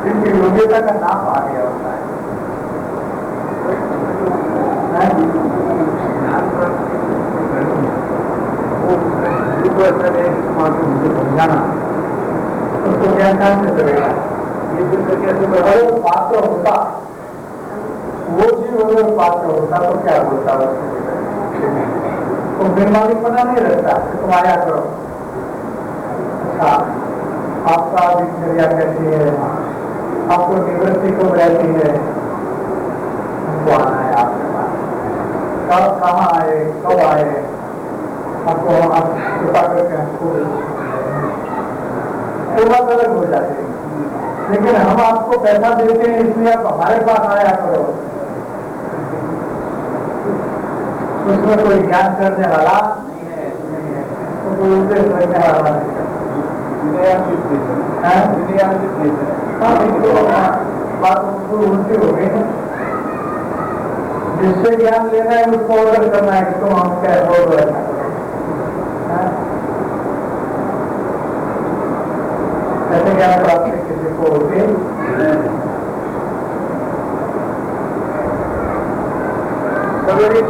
इनकी योग्यता का नाम आ गया होता है। समझाना उसको क्या ध्यान से करेगा, ये दिल करके पात्र होता, वो जीव अगर पात्र होता तो क्या बोलता है? तो बेमालिक बना नहीं रहता, तुम आया करो। अच्छा, आपका दिनचर्या कैसी है, आपको निवृत्ति कब रहती है, हमको आना है आपके पास। कब, कहाँ आए, कब आए, आपको आप कृपा करके हमको तो बात अलग हो जाती है। लेकिन हम आपको पैसा देते हैं इसलिए आप हमारे पास आया करो, उसमें कोई ज्ञान करने वाला नहीं है, तो कोई उद्देश्य रखने वाला नहीं है। बात उल्टी हो गई ना। जिससे ज्ञान लेना है उसको ऑर्डर करना है कि तुम हम क्या ऑर्डर करना ऐसे ज्ञान प्राप्ति किसी को होती सवेरे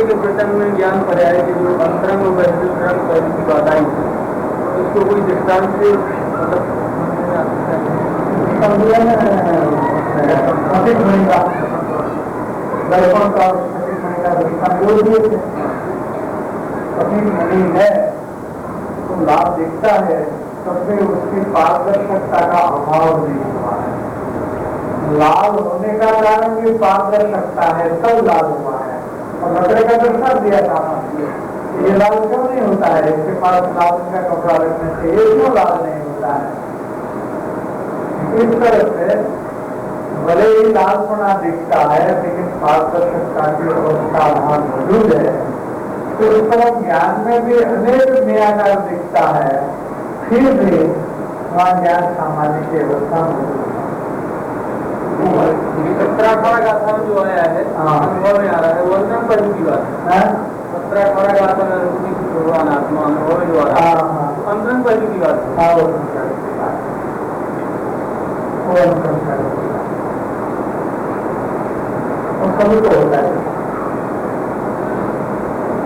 के प्रसंग में ज्ञान पर्याय के जो अंतरंग और बहिर्ंग पहले की बात आई, उसको कोई दृष्टांत से दर्पण का मणि है तो लाभ दिखता है, तब भी उसकी पारदर्शकता का अभाव नहीं हुआ है। लाभ होने का कारण भी पारदर्शकता है, तब लाभ हुआ है। और लकड़े का दर्शन दिया था, ये लाभ क्यों नहीं होता है? इसके पास लाभ का कपड़ा रखने से ये क्यों लाभ नहीं होता है? इस तरह से भले ही लालपना दिखता है, लेकिन पारदर्शकता की अवस्था वहां मौजूद है। तो इस तरह ज्ञान में भी अनेक निराकार दिखता है, फिर भी वहाँ ज्ञान सामान्य की अवस्था मौजूद है। सत्राखंड गाथा में जो आया है, अनुभव में आ रहा है, वो अंतरंग पहलू की बात है। सत्राखंड गाथा में भगवान आत्मा अनुभव में जो आ रहा है, अंतरंग पहलू की बात है। सभी को होता है।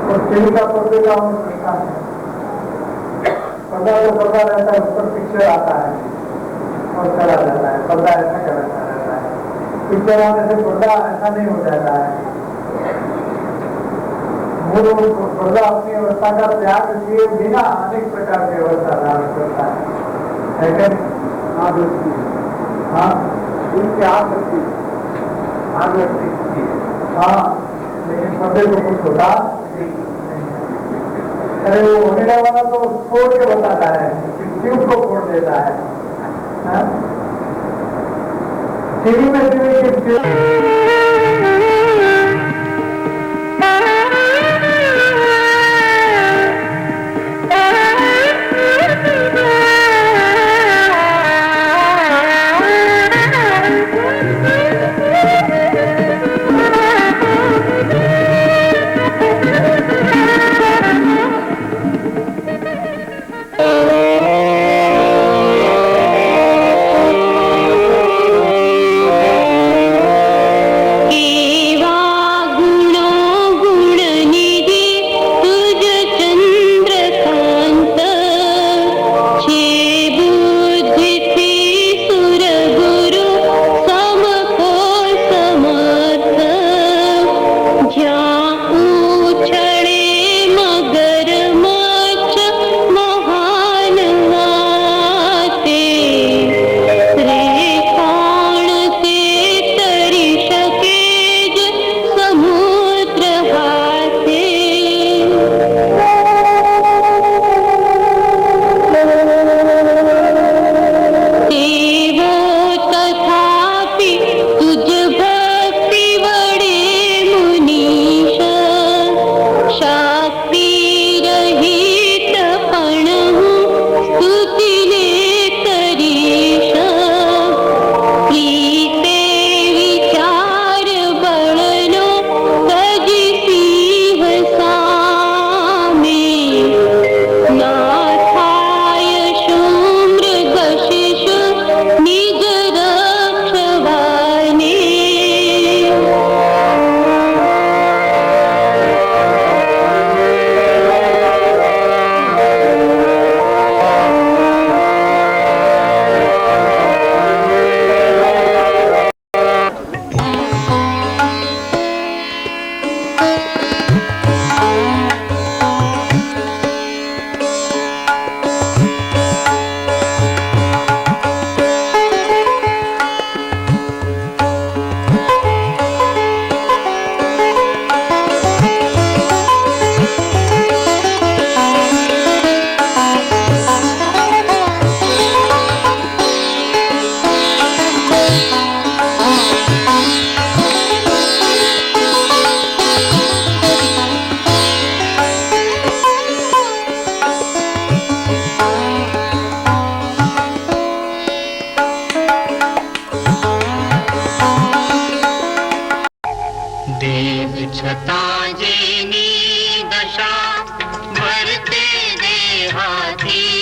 और टीवी का पर्दे का करता है, पर्दा तो पर्दा रहता है, उस पर पिक्चर आता है और चला जाता है, पर्दा ऐसा करता रहता है। पिक्चर आने से पर्दा ऐसा नहीं हो जाता है। वो पर्दा अपनी अवस्था का त्याग किए बिना अनेक प्रकार की अवस्था धारण करता है क्या? हाँ दोस्ती, हाँ उनकी आग लगती है, हाँ, लेकिन पर्दे को कुछ होता नहीं। अरे वो होने वाला तो छोड़ के बताता है, ट्यूब को फोड़ देता है। टीवी में छता जेनी दशा भरते देहाती